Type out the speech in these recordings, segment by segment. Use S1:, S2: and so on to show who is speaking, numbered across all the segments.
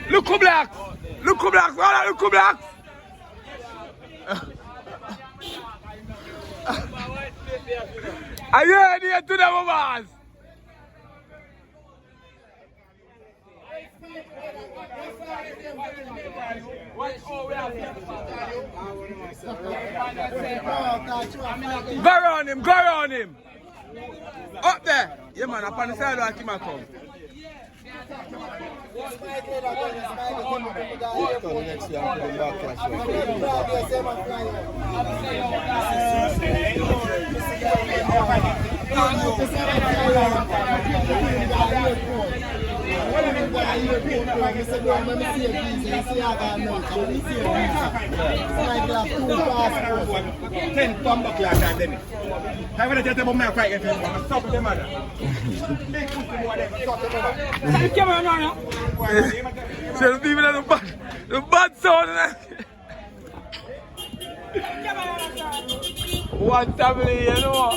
S1: Look who black. Look who black. Look who black. Are you ready to the bombers? Go around him, go around him. Up there. Yeah man, up on the side of him come. She's leaving the bad sound. One family, you know.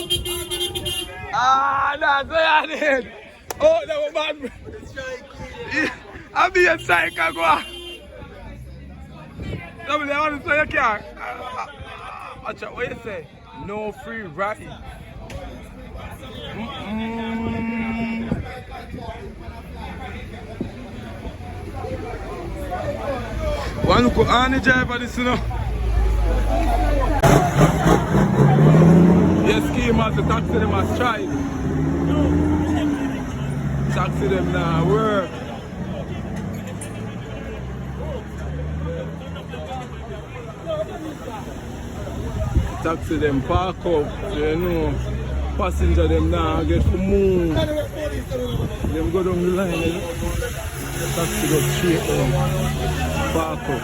S1: Ah, that's what I did. Oh, that was bad. I'll be a psycho. Somebody, I want to say you can't. What you say? No free rally. One look on the driver this, you know. Yes, Caymanas, the taxi them a strike. Taxi them now work. Taxi them park up, you know. Passenger them now get to move. Them go down the line, you know. Taxi go straight down. Park up.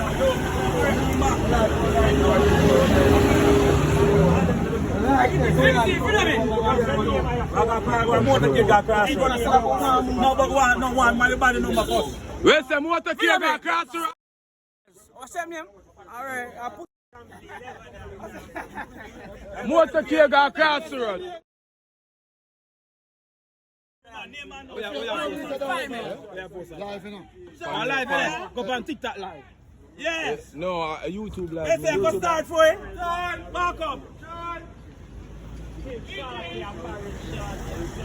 S1: Where's the motorcade across the road?
S2: What's your name? Alright, I put
S1: motorcade across the road.
S2: Live, go on TikTok live.
S1: Yes. No, YouTube live.
S2: Let's say go start for it. Mark up.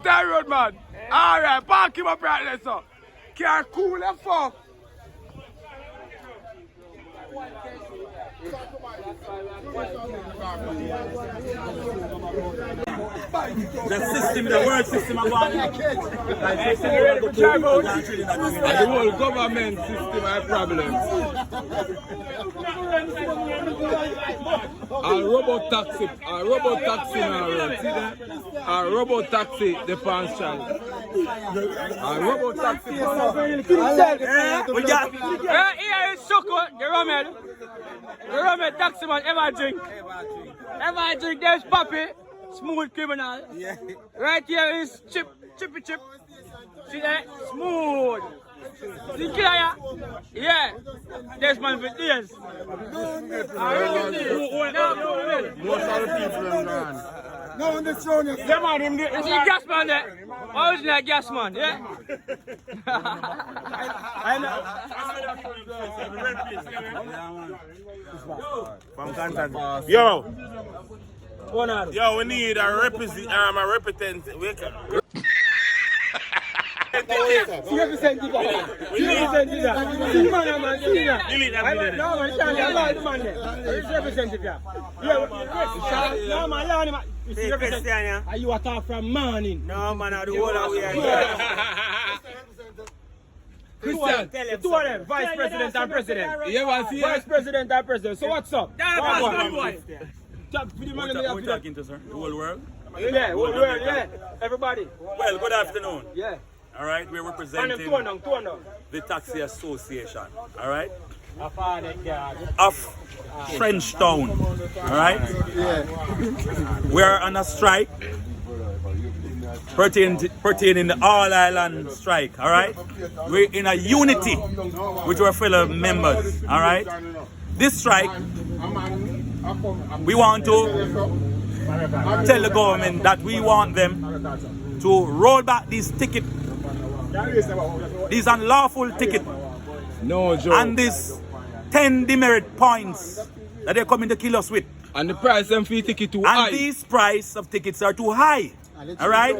S1: That road, man. Alright, park him up right there, sir. Car cool and fuck.
S2: The system, the world system, I'm going
S1: the whole government system has problems. A robot taxi now, right? See that? A robot taxi, the pants child. A robot taxi. Here is Soko, the Rommel. The Rommel taxi man ever drink. Ever drink, there's Papi, smooth criminal. Yeah. Right here is Chippy Chip. See that? Smooth. See Kaya? Yeah. There's man for this.
S3: Most of the people are gone. No one is showing you.
S1: Yeah, man, him there. You see gas man there? Original gas man, yeah? I know.
S3: Yo, we need a representative.
S2: Are you attack from morning?
S3: No, man, I do all that we are.
S2: Christian, the two of them, Vice President and President.
S1: You want to see
S2: Vice President and President. So what's up?
S3: Who talking to, sir? The whole world?
S2: Yeah, whole world, yeah. Everybody.
S3: Well, good afternoon.
S2: Yeah.
S3: All right, we're representing the Taxi Association. All right? Of Frenchtown. All right? Yeah. We are on a strike pertaining the All Island strike. All right? We're in a unity with our fellow members. All right? This strike, we want to tell the government that we want them to roll back these tickets, these unlawful tickets
S4: No joke.
S3: And this 10 demerit points that they're coming to kill us with.
S4: And the price them fee ticket too high.
S3: And these price of tickets are too high. Alright?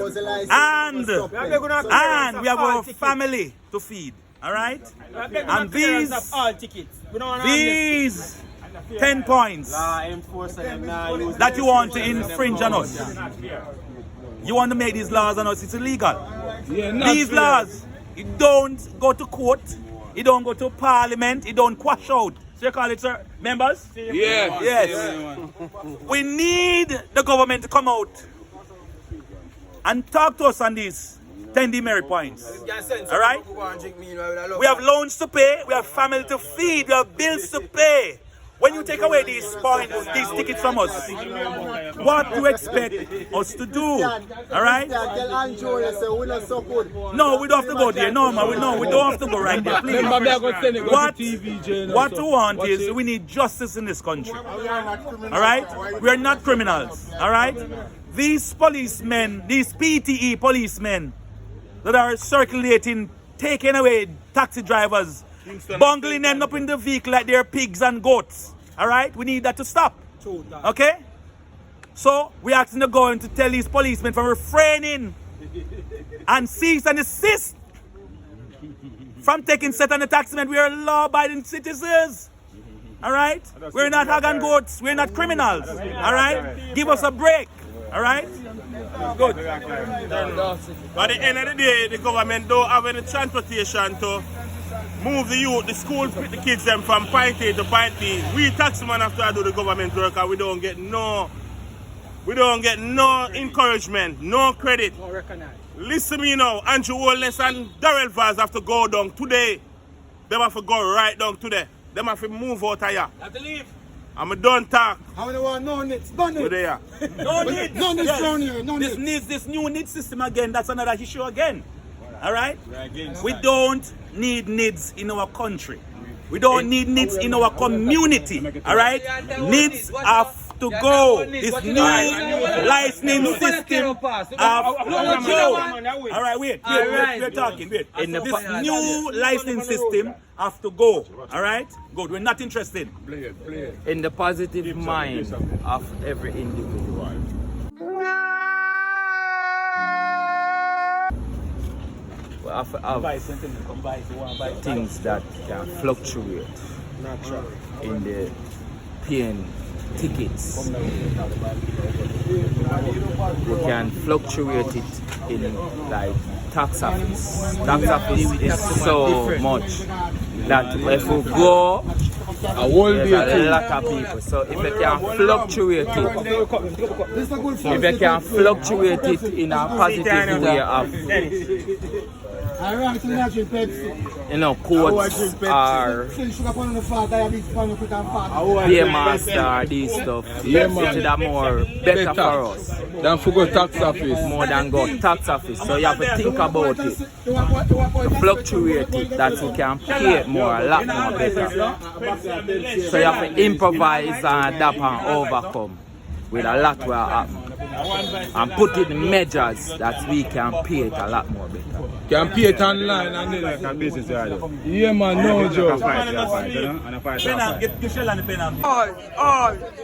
S3: And we have our family to feed. Alright? And these 10 points that you want to infringe on us. You want to make these laws on us, it's illegal. These laws, you don't go to court, you don't go to parliament, you don't quash out. So you call it, sir, members?
S4: Yeah.
S3: Yes. We need the government to come out and talk to us on these 10 demerit points. Alright? We have loans to pay, we have family to feed, we have bills to pay. When you take away these points, these tickets from us, what do you expect us to do? Alright? No, we don't have to go there. No, man, we don't have to go right there, please. What we want is we need justice in this country. Alright? We are not criminals. Alright? These policemen, these PTE policemen that are circulating, taking away taxi drivers, bungling them up in the vehicle like they're pigs and goats. Alright? We need that to stop. Okay? So, we're asking the government to tell these policemen from refraining and cease and desist from taking set on the taxmen. We are law-abiding citizens. Alright? We're not hog and goats. We're not criminals. Alright? Give us a break. Alright? Good.
S2: But at the end of the day, the government don't have any transportation to move the youth, the school, the kids them from point A to point B. We taxmen have to do the government work and we don't get no encouragement, no credit. Listen to me now, Andrew Holness and Darrell Vaz have to go down today. They have to go right down today. They have to move out of here.
S1: Have to leave.
S2: I'm done talk.
S5: How many want no needs? No needs.
S2: There.
S3: No needs.
S5: No needs down here. No needs.
S3: This new need system again, that's another issue again. Alright? We don't need needs in our country. We don't need needs in our community. Alright? Needs have to go. This new licensing system have to go. Alright, wait. We're talking. Wait. This new licensing system have to go. Alright? Good. We're not interested.
S6: In the positive mind of every individual. Have things that can fluctuate in the paying tickets. We can fluctuate it in like tax office. Tax office is so much that if we go, there's a lot of people. So if they can fluctuate it, in a positive way of courts or Caymanas, these stuff, it's more better for us.
S4: Than for go tax office.
S6: More than go tax office. So you have to think about it. To fluctuate it, that we can pay more, a lot more better. So you have to improvise and adapt and overcome with a lot will happen. And put in measures that we can pay it a lot more better.
S4: Can pay it online and then can business. Yeah man, no joke.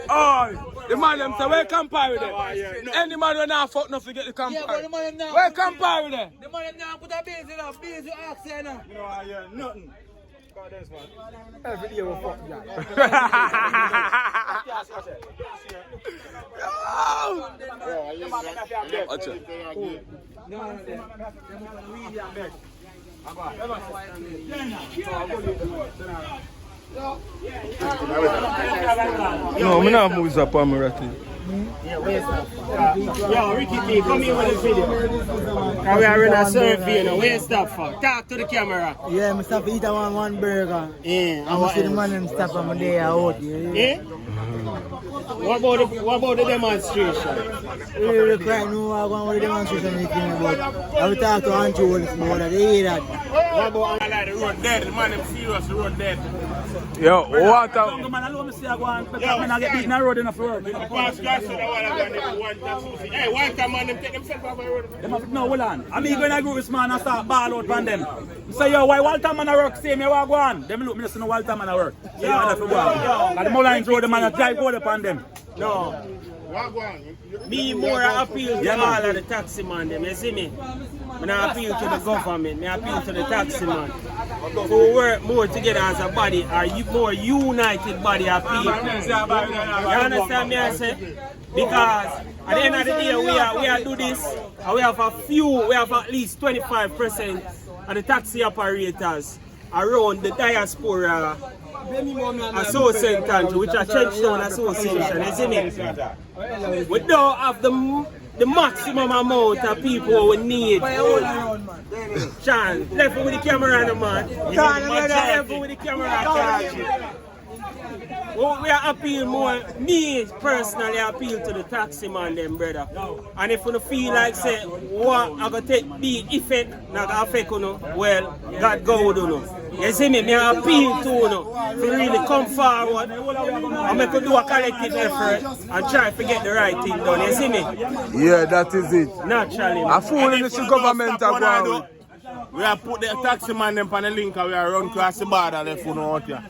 S4: All. The man them say, where compare with them? Any man when I fuck nothing get the compare. Where compare with them?
S1: The man now put a base in a base you ask you now.
S5: Nothing. Every day we fuck you.
S4: No, I'm not moving up on my ratty.
S2: Yo, Ricky T, come here with the video. We are in a survey now. Where you stop for? Talk to the camera.
S5: Yeah, I stop to eat one burger.
S2: Yeah.
S5: I see the man and stop on my day out.
S2: Yeah? What about the demonstration?
S5: We really cry no going with the demonstration but I will talk to Andrew about that. They hear that.
S2: What about the road dead? The man is serious, the road dead.
S4: Yo, what
S3: Man, I don't see I go and get beaten on the road enough for work.
S2: Pass guy Hey, one time man, them take themselves off the road.
S3: No, hold on. I'm going to go with this man and start ball out on them. Say, yo, why Walter man work? Say me, what go on? Them look, me listen to Walter man work. So you have to go on. But the Mullines Road, the man drive out upon them.
S1: No. Me more appeal to all of the taxi man, them, you see me? I appeal to the government, I appeal to the taxi man. To work more together as a body, a more united body of people. You understand me, I say? Because at the end of the day, we are do this, and we have at least 25% of the taxi operators around the diaspora association, which are Trenchtown Association, you see me? We don't have the maximum amount of people we need. Sean, left with the camera on the man. Left with the camera. Well, we are appeal more, me personally appeal to the taxi man them, brother. And if you feel like say what I gonna take the effect, not affect you, well, God go with you. You see me, I appeal to you to really come forward and make you do a collective effort and try to get the right thing done. You see me?
S4: Yeah, that is it.
S1: Naturally.
S4: A fool in the government are going.
S2: We have put the taxi man them on the link and we are run across the border left for no out here.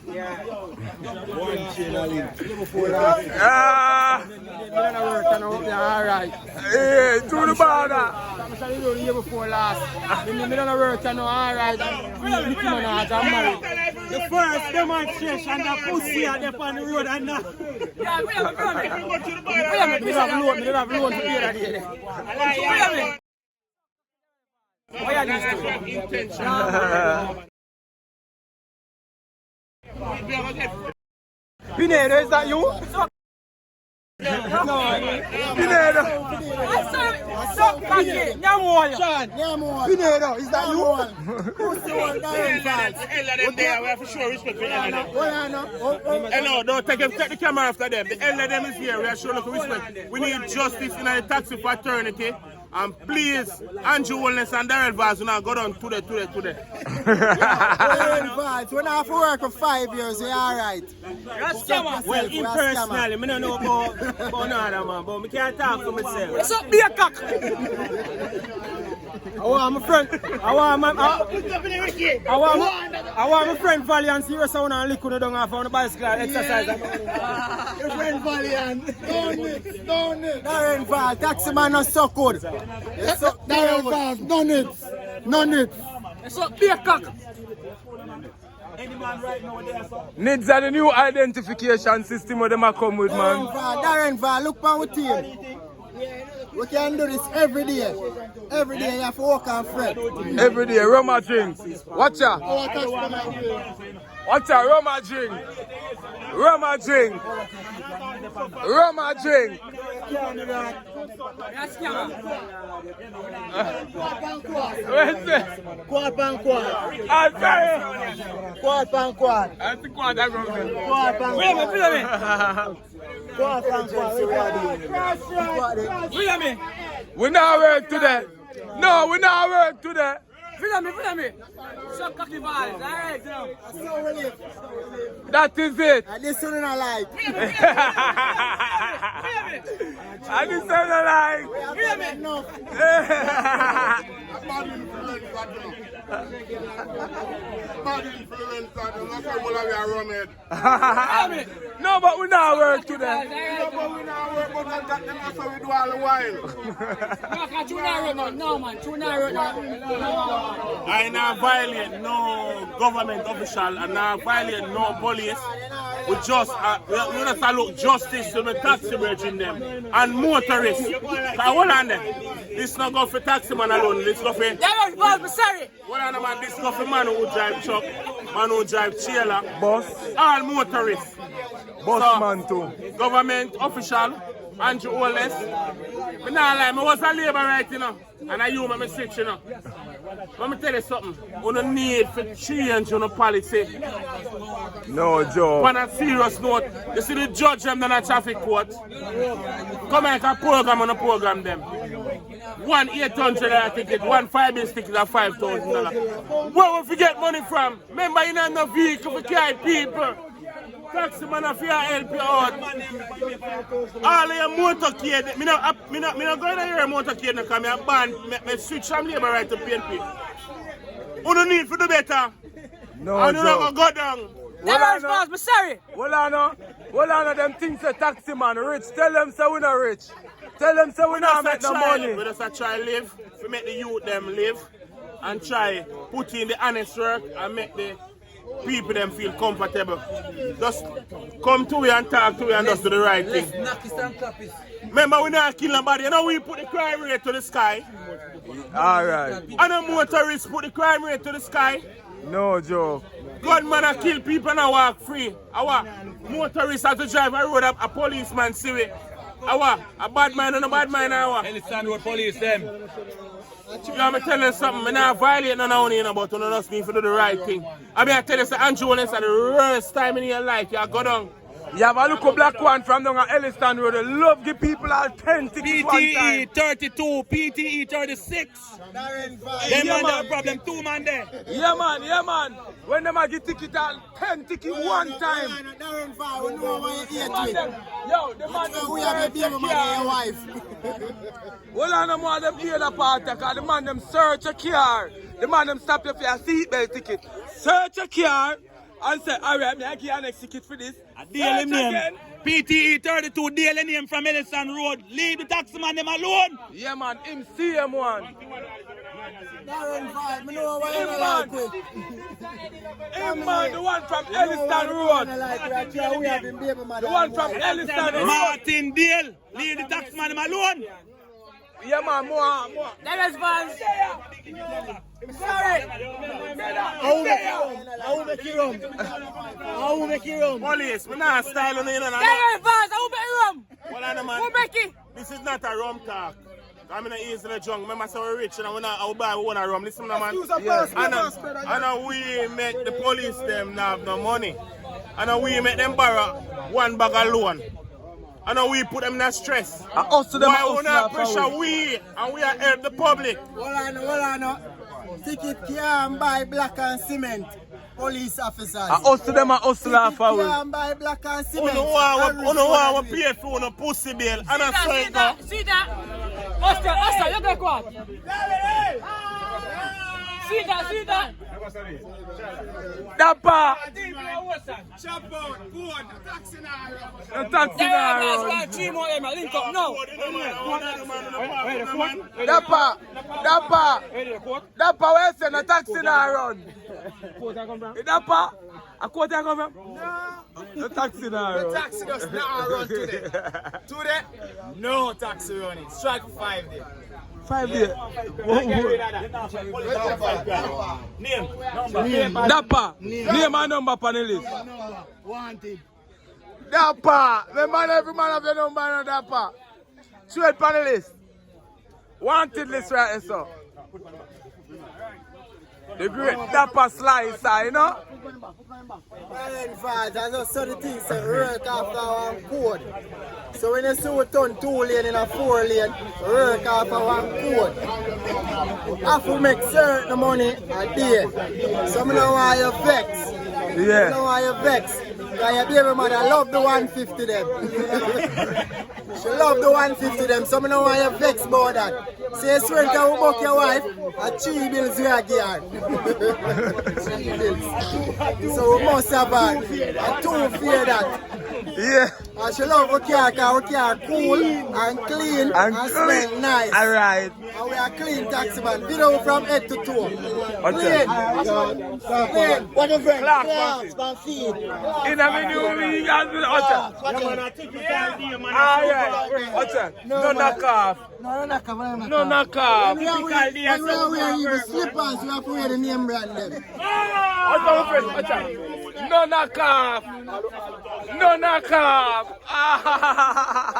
S4: Alright. Hey, to the border.
S1: The first demonstration, the pussy are there on the road and now. Yeah, we have loan to pay that day. Why are these two?
S4: Pinedo, is that you? No, Pinedo. Pinedo, is that you?
S2: Who's the one that we have to show respect for them. Hello, don't take the camera after them. The elder them is here, we are showing respect. We need justice in the taxi fraternity. And please, Andrew Wellness and Darrell Vaz, now go down today.
S5: When I have to work for 5 years, you're alright.
S1: Well, impersonally, I don't know about another man, but I can't talk for myself.
S4: What's up, be a cock?
S1: I want my friend Valiant serious sound and lick on the dung off on the bicycle exercise.
S5: Your friend Valiant, don't it. Darren Val, taxi man not so good. Darren Val, none it.
S4: So be a cock. Needs are the new identification system where they might come with, man.
S5: Darren Val, look for our team. We can do this every day. Every day you have to walk and fret.
S4: Every day, Roma drink. Watch out. Watch out, Roma drink. Roma drink. Roma drink. Where's this?
S5: Quad and quad.
S4: I'm sorry.
S5: Quad and quad.
S4: That's the quad I'm going to
S5: Quad and
S1: Wait a minute.
S5: quad and quad.
S4: We not work today. No, we not work today.
S1: Feel me. So cocky balls, alright, now.
S4: That is it.
S5: And this one I like.
S4: And this one I like. No, but we not work today.
S2: I not violate no government official and not violate no police. We just look justice to the taxi bridging them and motorists. Hold on there. This not go for taxi man alone. This go for
S1: sorry.
S2: Hold on man, this go for man who drive truck, man who drive trailer,
S4: Boss.
S2: all motorists.
S4: Boss
S2: So,
S4: man too.
S2: Government official, Andrew Wallace. I was a labor right, you know, and I human mistake, you know. Let me tell you something. You don't need to change your policy.
S4: No, Joe.
S2: On a serious note, you see the judge them in a traffic court. Come and program on a program them. One $800 ticket, one 5-inch ticket at $5,000. Where we get money from? Remember, you know no vehicle for carry people. Taxi man of your help you out. All of your motorcade, me not going to your motorcade now because I ban, me switch from labor right to PNP. You don't need to do better.
S4: No,
S2: and you
S4: Joe.
S2: not go down.
S1: Never response, I'm sorry.
S4: Well, I them things say taxi man rich. Tell them say we not rich. Tell them say we not make no money.
S2: We just try live, we make the youth them live and try put in the honest work and make the people them feel comfortable. Just come to we and talk to we and just do the right thing. Remember we not kill nobody, you know we put the crime rate to the sky.
S4: Alright.
S2: And the motorists put the crime rate to the sky.
S4: No joke.
S2: Gunman a kill people and I walk free. Our motorists have to drive a road, a policeman see we. Our a bad man and a bad man our.
S3: Elliston Road police them.
S2: You know me tell you something, I not violate none of you but you just need to do the right thing. I mean I tell you say Andrew is the worst time in your life, you go down.
S4: You have a look black one from down at Elliston Road. They love give people all 10 tickets one time.
S3: PTE 32, PTE 36. Them man have a problem, 2 man there.
S4: Yeah man. When them a get ticket all 10 tickets one time.
S5: Darren Fire, we know why you eat with.
S4: Yo, the man
S5: We have a baby man and your wife.
S4: well, I don't want them hear the part because the man them search a car. The man them stop you for your seatbelt ticket. Search a car and say, alright, me I give you an next ticket for this.
S3: A daily
S4: Search
S3: name.
S4: again.
S3: PTE 32, daily name from Elliston Road. Leave the taxi man them alone.
S4: Yeah man, him see him one.
S5: Darren Fire, we know why you
S4: Him
S5: don't
S4: man.
S5: like with.
S4: Him man, the one from Elliston Road.
S5: We have been baby man.
S4: The one from Elliston Road.
S3: Martin Dale. Leave the taxi man them alone.
S4: Yeah man, more.
S1: Never response. I'm sorry.
S5: How make you rum?
S2: Police, we not style on you know.
S1: Never response. I will bet rum.
S2: Well, I know, man.
S1: Who make it?
S2: This is not a rum talk. I'm in the easily drunk. Remember, so we're rich and we're not our buy one rum. Listen, man. And we make the police them not have no money. And we make them borrow one bag alone. And we put them in a stress. Why we not pressure we and we are help the public?
S5: Well, I know. Ticket can't buy black and cement. Police officers.
S4: Them a hustle off
S5: Ticket can't buy black and cement.
S2: You know why we pay for no pussy bill. And a circle.
S1: See that? Oscar, you got what? See that?
S4: Dapper.
S5: Chop out, board, taxi now.
S4: The taxi now.
S1: 3 more M, link up now.
S4: Dapper, where's the taxi now run? Dapper, a quarter come from? No. The taxi now run.
S5: The taxi does not run today. Today, no taxi running. Strike for 5 days.
S4: 5 days. Dapper, name and number on the list.
S5: Wanted.
S4: Dapper, every man have your number on Dapper. Straight on the list. Wanted list right there, so. The great Dapper slicer, you know?
S5: Darren Fire, I just saw the things that work after one code. So when you see we turn 2 lane in a 4 lane, work after one code. Have to make certain money a day. So I know why you vex.
S4: Yeah.
S5: I know why you vex. Because your baby mother love the 150 them. She love the 150 them, so I know why you vex about that. Say you swear to book your wife, a 3 bills you are gear. 3 bills. So we must have a 2 fear that.
S4: Yeah.
S5: And she love our car cool and clean and smell nice.
S4: Alright.
S5: And we are clean taxi man. Video from head to toe. Clean. What a friend. Class, man, feed.
S4: In a video, we got to No knock off.
S5: No knock off.
S4: No knock off.
S5: When we are wearing even slippers, we have to wear the name brand them.
S4: No knock off. No knock off.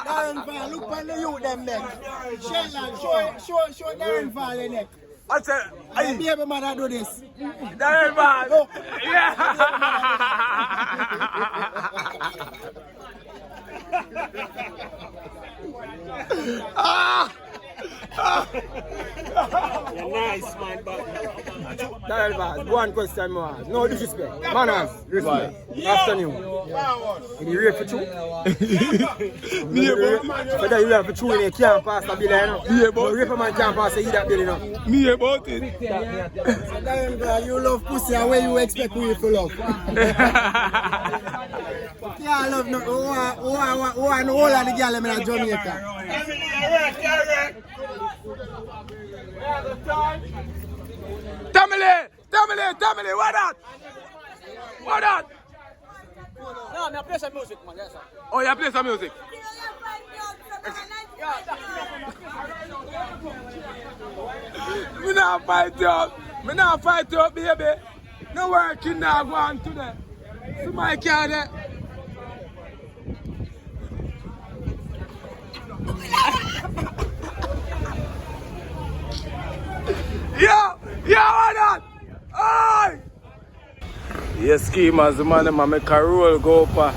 S5: Darren Fire, look on the youth them neck. Sheldon, show Darren Fire the neck.
S4: Hey,
S5: Baby mother do this.
S4: Darren Fire. Yeah.
S2: You're nice, man, but
S4: Darren Fire, go
S5: one question more. No disrespect. Manners, respect. Afternoon. You rape for two? So that you have to chew in a can't pass the bill, you know? No rape man can't pass the that bill, you know?
S4: Me about it.
S5: You love pussy and where you expect me to love. Yeah, I love no. Who are all of the girls in Jamaica?
S4: Tamale, what that? What that?
S1: No, I play some music, man. Yes, sir.
S4: Oh, you play some music? Me not fight you up. Me not fight you up, baby. No working now go on today. Somebody can't there. Yo, what that? Oi! Yes, schemers, the man, make a roll go up.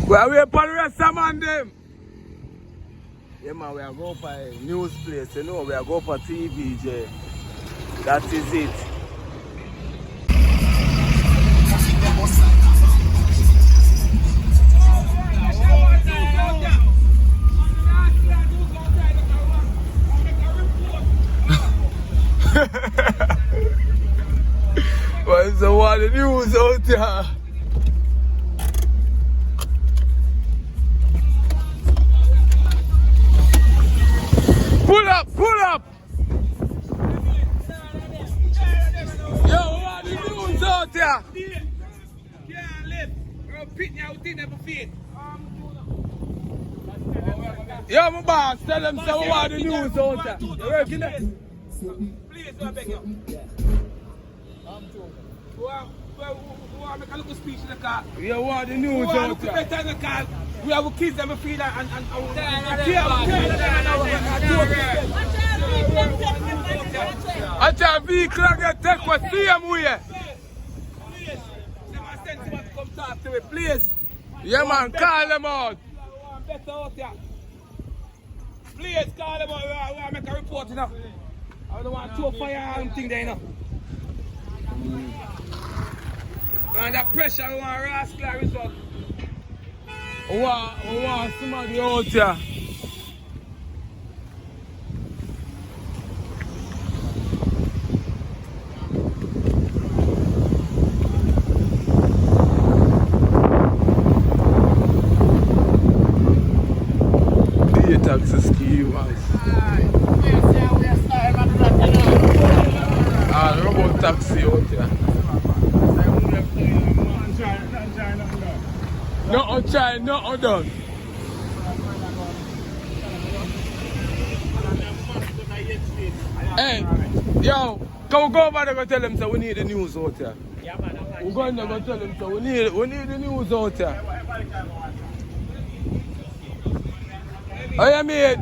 S4: Well, we upon the rest of man them. Yeah man, we are going for a news place, you know, we are going for TVJ. That is it. What's the one the news out there? Pull up! Yo, what the news out there?
S1: Can't live. We're pitting out in the feet.
S4: Yo, my boss, tell them so what the news out there. You working there?
S1: Please, I beg you. Who are make a little speech in the car?
S4: Yo, what the news
S1: Who are
S4: out
S1: looking
S4: there?
S1: better in the car? We have kids that we feed and
S4: I tell vehicle I get take what see them way.
S1: come talk to me, please.
S4: Yeah man, call them out.
S1: Better out there. Please call them out. We want to make a report, you know. I don't want to fire and thing there, you know. And that pressure, we want rascal result.
S4: We want somebody out here. The taxi schemers. The robot taxi out here. No try, no done. Hey, yo, can we go over there and tell them so we need the news out here?
S1: Yeah, man.
S4: We're going to go tell them so we need the news out here. Oh yeah, mate.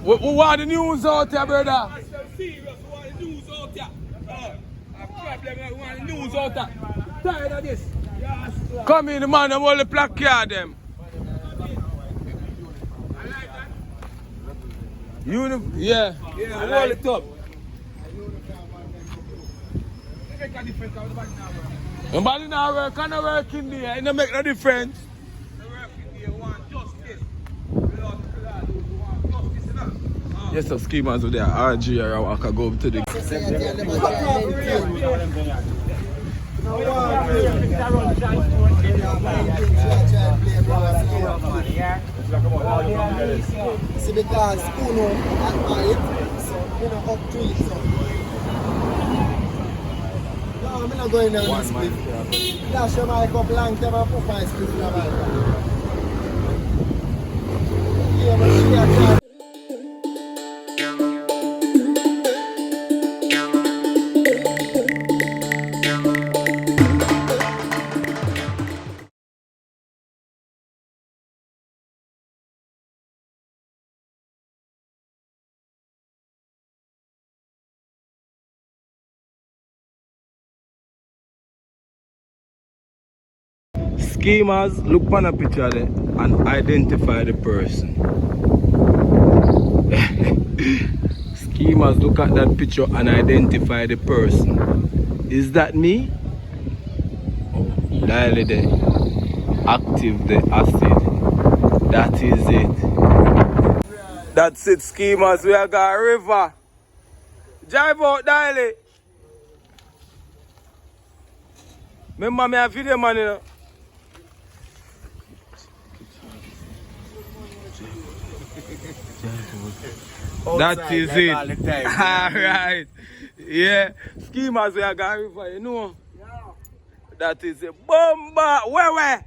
S4: We want the news out here, brother.
S1: Serious, we want the news out there. A problem, we want the news out there. Tired of this. Yes.
S4: Come in, man, and all the placard them. Yeah.
S1: Yeah, roll it up.
S4: Nobody now work, can I work in there? It don't make no difference. Yes, the schemers with their RG or I can go up to the.
S5: See, because Uno at night, so you know, up to it. So. No, I'm not going down this split. Dash your mic up long time and put my split in the mic. Yeah, but she a try.
S4: Schemers, look on a picture there and identify the person. Schemers, look at that picture and identify the person. Is that me? Dial there. Active the acid. That is it. That's it, Schemers. We are got a river. Drive out, dial it. Remember me a video man, you know. That is it. Alright. Yeah. Schemers we are going river, you know. That is it. Bomba. Where?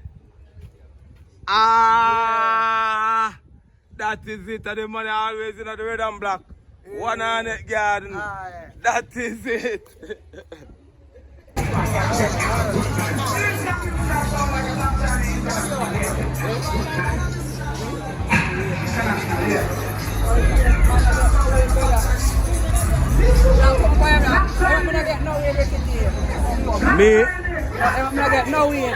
S4: Ah. That is it. And the money always in the red and black. 100 garden. That is it. Me?
S1: I'm not getting no in.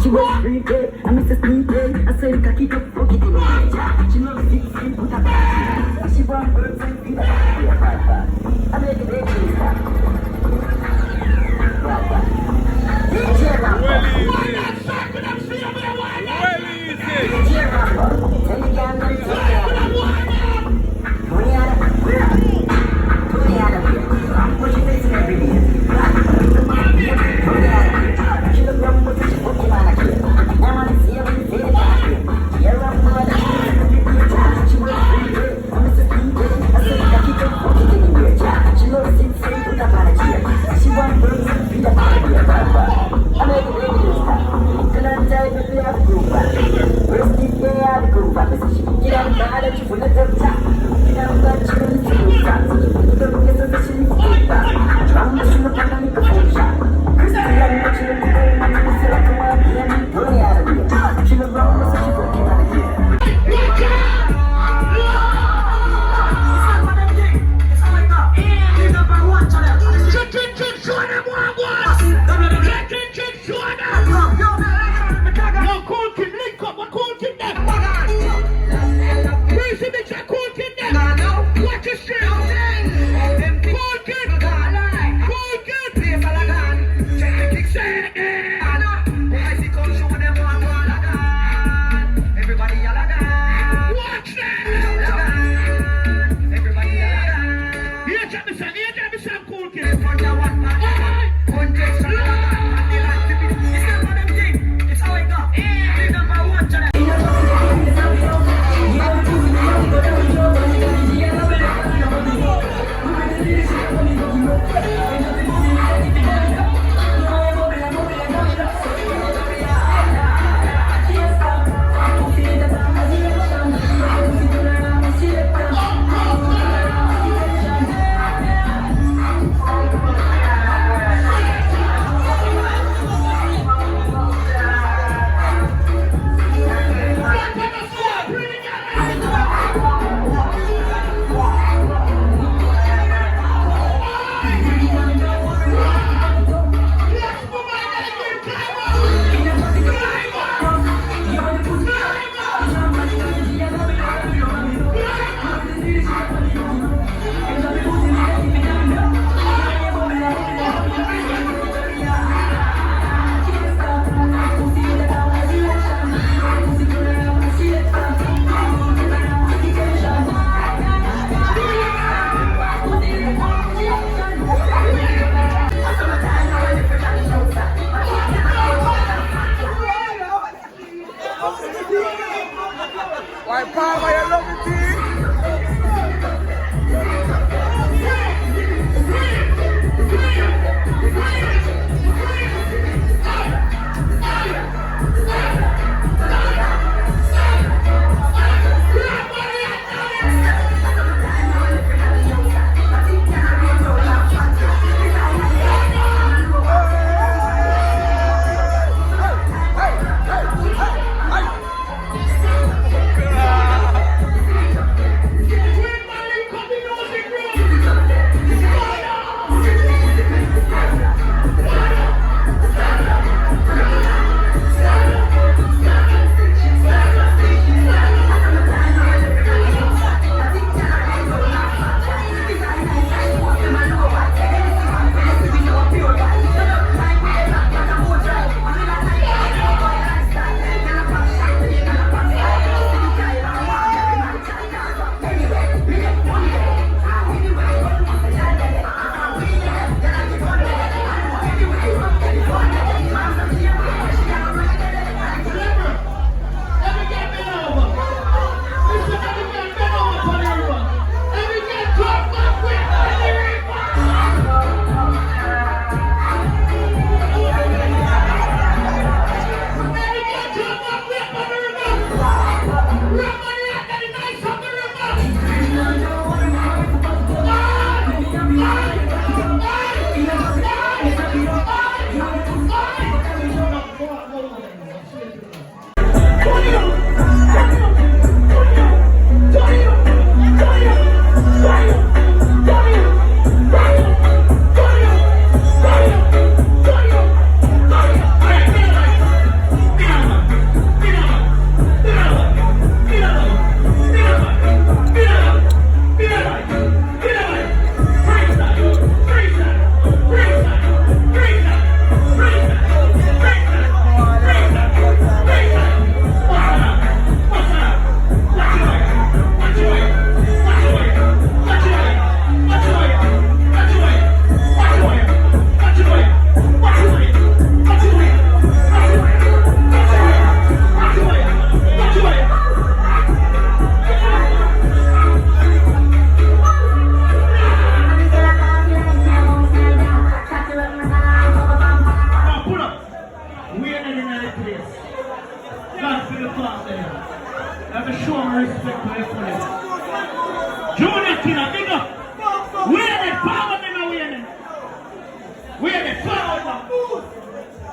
S7: She was free day, I miss a sleep day. I said, cocky up, fuck it in the head. She loves it, put a back. She want birds and feed her. I make it big, she's back. DJ Rambo. DJ Rambo. Tell me again, Tony out of here. I'm pushing this every day. Tony out of here. She look wrong with such a fucking man. I wanna see her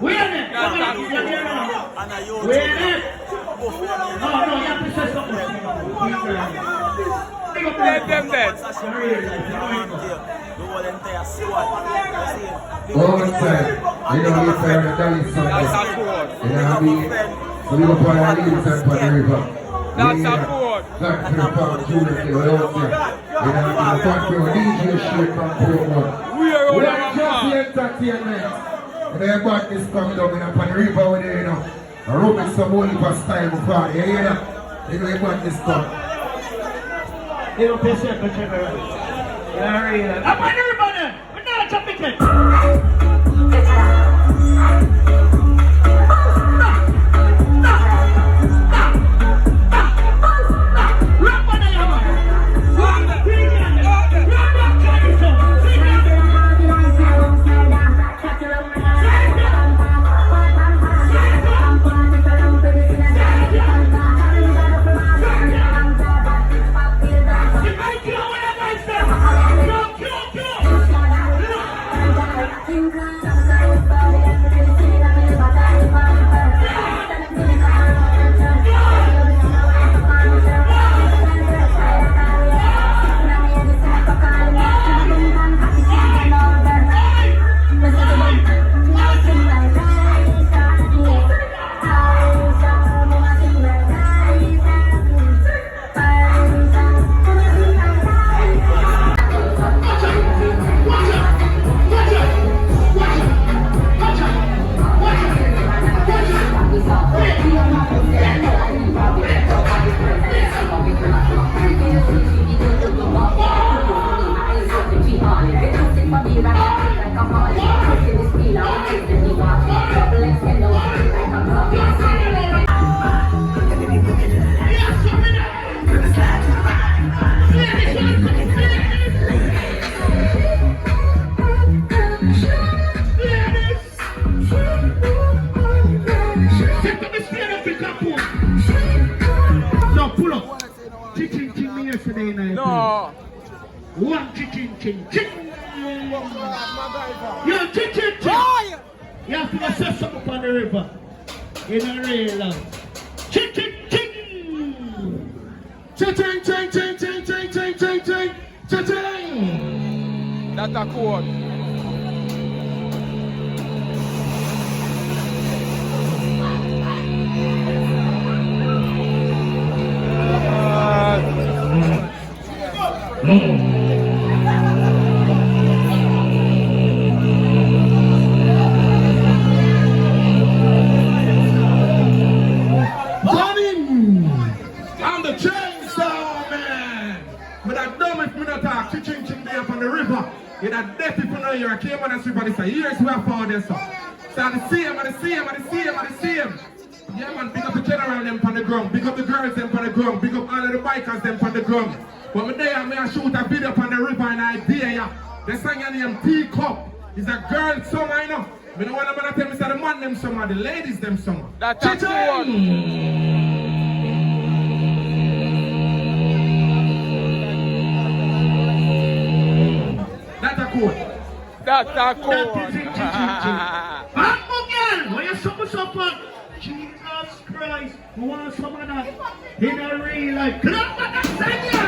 S8: Where are they? Where are they? No, you have to say something.
S1: Let them dead.
S9: Outside, you know, it's a dance song. You know, so we go for the leaves and for the river.
S1: That's a board.
S9: That's the power of Judas, you know, out there. You know, the fact we DJ shit from Portmore.
S1: We are all
S9: just the entertainment. And the badness coming down in the river with you, know. I wrote me some only for style before, you hear that? You know, the badness come.
S8: You don't pay shit for Trevor. Yeah, really. I'm on the river then. We're not jumping it.
S1: No.
S8: One ching ching ching. Yo, ching ching ching. You have to assess something upon the river. In a real love. Ching ching ching. Ching ching ching ching ching ching ching ching ching ching ching.
S1: That's a code.
S8: I'm the chainsaw man. But I dumb if we not talk ching ching there up on the river. You're that deaf if you know you're a Caymanas river. This a years we have found this. So the same, and the same, and the same, and the same. Yeah man, big up the general them on the ground, big up the girls them on the ground, big up all of the bikers them on the ground. But me there, I shoot a video on the river and I dare ya. The song your name Teacup. It's a girl song, I know. Me don't want to tell me say the man them song or the ladies them song.
S1: That's a code.
S8: That's a code.
S1: That's a code.
S8: When you suffer, Jesus Christ, who wants some of that in a real life? Clap at the Sanya!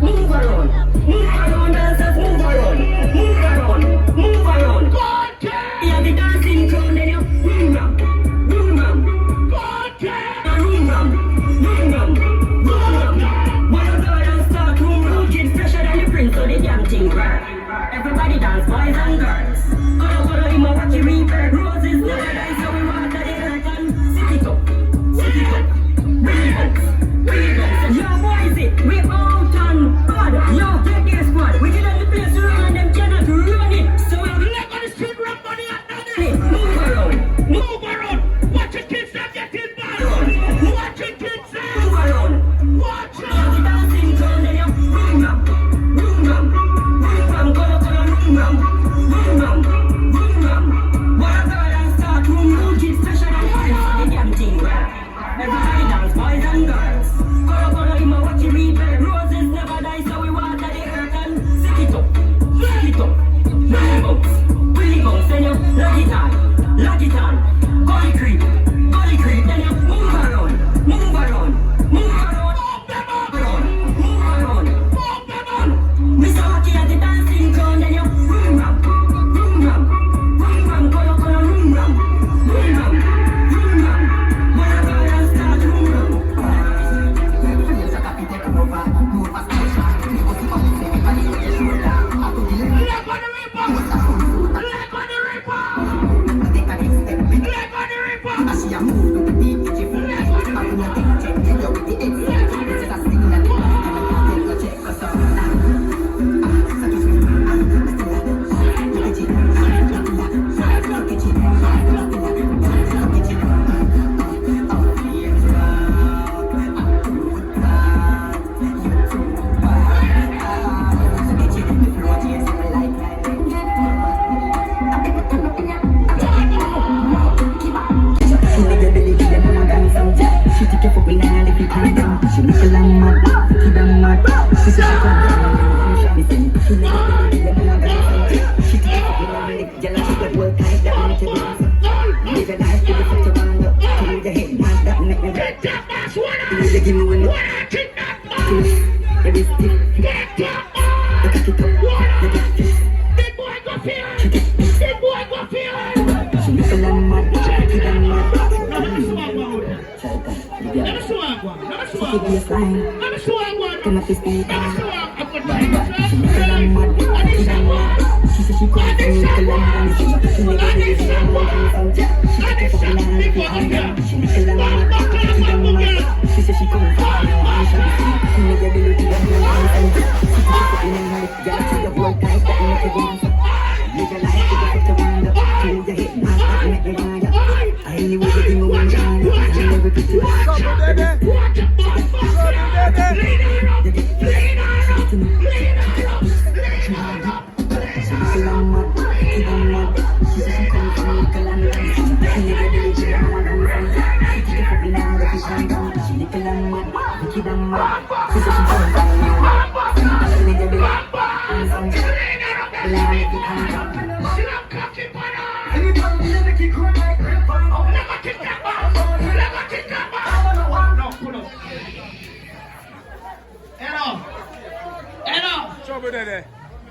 S7: Move around, dancers, move around. God can! You have the dancing crown, then you boom ram. God can! Boom ram. One of the others start boom ram. Kids fresher than the prince, so they damn thing right. Everybody dance, boys and girls. Go to him a wacky ring.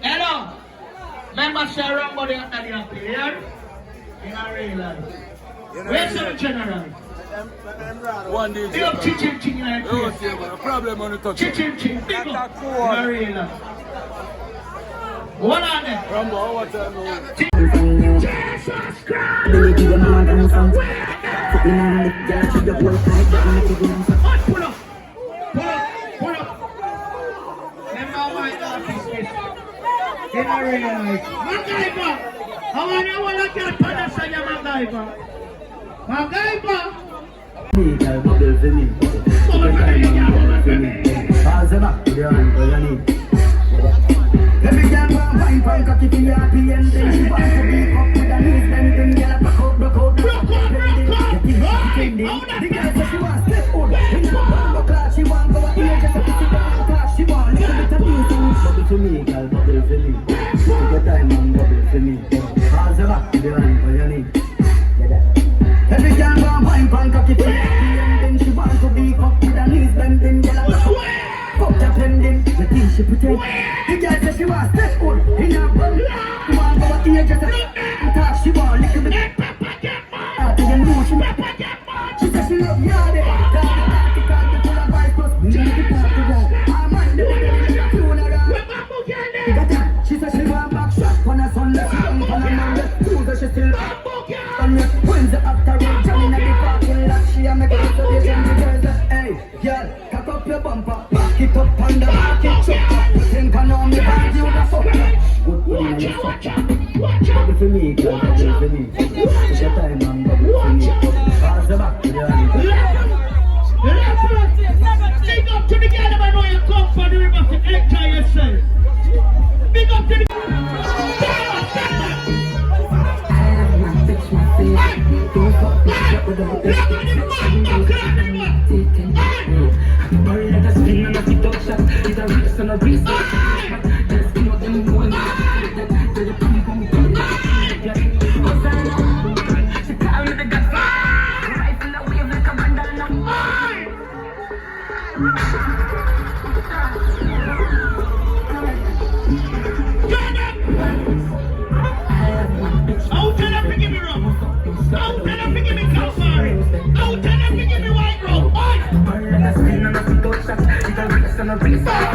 S8: Hello. Remember Sharon Body at the player? In a real life. Where's the general?
S4: One day,
S8: Big up Ching Ching in a
S4: problem on the touch.
S8: Ching Ching, big up. In a real life. What on there?
S4: Rambo, what's that?
S8: Jesus Christ!
S7: Pull
S8: up. Remember my office is in a real life. MacGyver! I want you all to get punish on your MacGyver. MacGyver! Every girl want wine punk cocky for your happy and then she want to be up with her knees bending. Girl back out, broke out. The girl says she want step out. In a bumbo class she want go out here just to sit down class. She want little bit of music. Bubble for me, girl, bubble for me. Take your time and bubble for me. Pass the back to the line for your knee. Every girl want wine punk cocky for your happy and then she want to be up with her knees bending. Girl back out. Fuck the pending, the thing she pretend. The girl says she want step out in her bum. She want go out here just to talk. She want little bit after you know she says she love yardy. Cause the full of vice plus me need to talk to her. I'm on the tune around. She says she want back shot on her son. She don't on her man. Tuesday she still on me. Wednesday after rain jam in the parking lot. She a make a reservation to Thursday. Hey, girl, cock up your bumper. It up on the market truck. Think I know me bag you the fuck. Good for me, bubble for me, girl, bubble for me. Take your time and bubble for me. Pass the back to the line. Big up to the girl that I know you come from the river to enjoy yourself. Big up to the
S7: on a reason.